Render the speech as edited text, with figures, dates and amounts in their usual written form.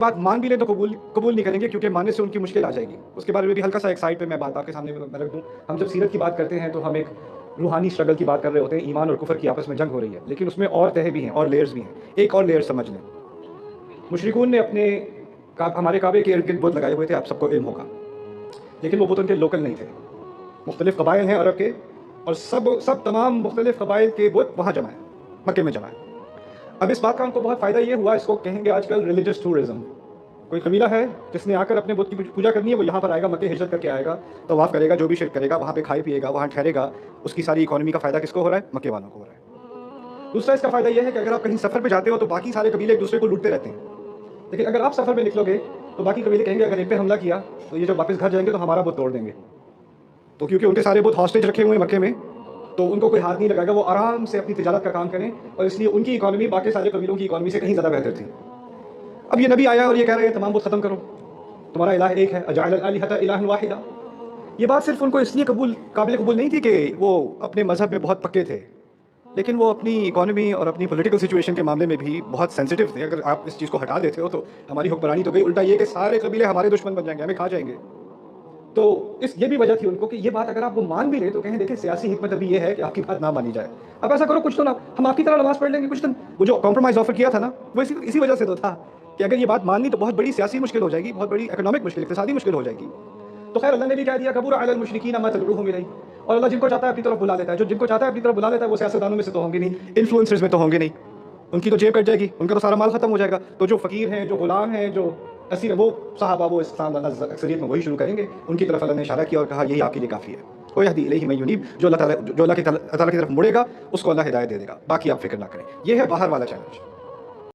बात मान भी लें तो कबूल नहीं करेंगे, क्योंकि मानने से उनकी मुश्किल आ जाएगी। उसके बारे में भी हल्का सा एक साइड पे मैं बात आपके सामने मैं रख दूँ। हम जब सीरत की बात करते हैं तो हम एक रूहानी स्ट्रगल की बात कर रहे होते हैं, ईमान और कुफर की आपस में जंग हो रही है, लेकिन उसमें और तह भी हैं और लेयर्स भी हैं। एक और लेयर समझ लें, मुशरिकून ने अपने हमारे काबे के इर्द गिर्द बुत लगाए हुए थे, आप सबको इल्म होगा, लेकिन वो बुत उनके लोकल नहीं थे। मुख्तलिफ कबाइल हैं अरब के, और सब तमाम मुख्तलिफ कबाइल के बुत वहाँ जमा हैं, मक्के में जमा हैं। अब इस बात का उनको बहुत फ़ायदा ये हुआ, इसको कहेंगे आजकल रिलीजियस टूरिज़्म। कोई कबीला है जिसने आकर अपने बुत की पूजा करनी है, वो यहाँ पर आएगा, मक्के हिजरत करके आएगा, तवाफ़ करेगा, जो भी शिरक करेगा, वहाँ पे खाए पिएगा, वहाँ ठहरेगा। उसकी सारी इकॉनमी का फ़ायदा किसको हो रहा है? मक्के वालों को हो रहा है। दूसरा इसका फ़ायदा यह है कि अगर आप कहीं सफ़र पे जाते हो तो बाकी सारे कबीले एक दूसरे को लूटते रहते हैं, लेकिन अगर आप सफ़र पे निकलोगे तो बाकी कबीले कहेंगे अगर इन पे हमला किया तो ये जब वापस घर जाएंगे तो हमारा बुत तोड़ देंगे। तो क्योंकि उनके सारे बुत हॉस्टेज रखे हुए हैं मक्के में, तो उनको कोई हाथ नहीं लगाएगा, वो आराम से अपनी तिजारत का काम करें, और इसलिए उनकी इकॉनमी बाकी सारे कबीलों की इकॉनमी से कहीं ज़्यादा बेहतर थी। अब ये नबी आया और ये कह रहे हैं तमाम बुत ख़त्म करो, तुम्हारा इलाह एक है, अजअल आलिहता इलाहन वाहिदा। ये बात सिर्फ उनको इसलिए काबिल कबूल नहीं थी कि वो अपने मज़हब में बहुत पक्के थे, लेकिन वो अपनी इकॉनमी और अपनी पॉलिटिकल सिचुएशन के मामले में भी बहुत सेंसिटिव थे। अगर आप इस चीज़ को हटा देते हो तो हमारी हुक्मरानी तो गई, उल्टा ये कि सारे कबीले हमारे दुश्मन बन जाएंगे, हमें खा जाएंगे। तो ये भी वजह थी उनको कि ये बात अगर आप वो मान भी रहे तो कहें देखें सियासी हिकमत अभी ये है कि आपकी बात ना मानी जाए। अब ऐसा करो, कुछ तो ना, हम आपकी तरह नमाज़ पढ़ लेंगे कुछ दिन। वो जो कॉम्प्रोमाइज़ ऑफर किया था ना, वो इसी वजह से तो था कि अगर ये बात मान ली तो बहुत बड़ी सियासी मुश्किल हो जाएगी, बहुत बड़ी इकोनॉमिक मुश्किल, इक़्तिसादी मुश्किल हो जाएगी। तो खैर अल्लाह ने भी कह दिया कबूर अलल मुशरिकीन मा तदऊहुम इलैहि, और अल्लाह जिनको चाहता है अपनी तरफ बुला लेता है। जो जिनको चाहता है अपनी तरफ बुला लेता है वो सियासतदानों में से तो होंगे नहीं, इन्फ्लुएंसर्स में तो होंगे नहीं, उनकी तो जेब कट जाएगी, उनका तो सारा माल खत्म हो जाएगा। तो जो फ़कीर हैं, जो गुलाम हैं, जो असीर, वो साहबा, वो इस्लाम अक्सरियत में वही शुरू करेंगे। उनकी तरफ अल्लाह ने इशारा किया और कहा यही आपके लिए काफ़ी है। वो यहदी इलैहि मन युनीब, जो अल्लाह ताला की तरफ मुड़ेगा उसको अल्लाह हिदायत दे देगा, बाकी आप फिक्र ना करें। ये है बाहर वाला चैलेंज।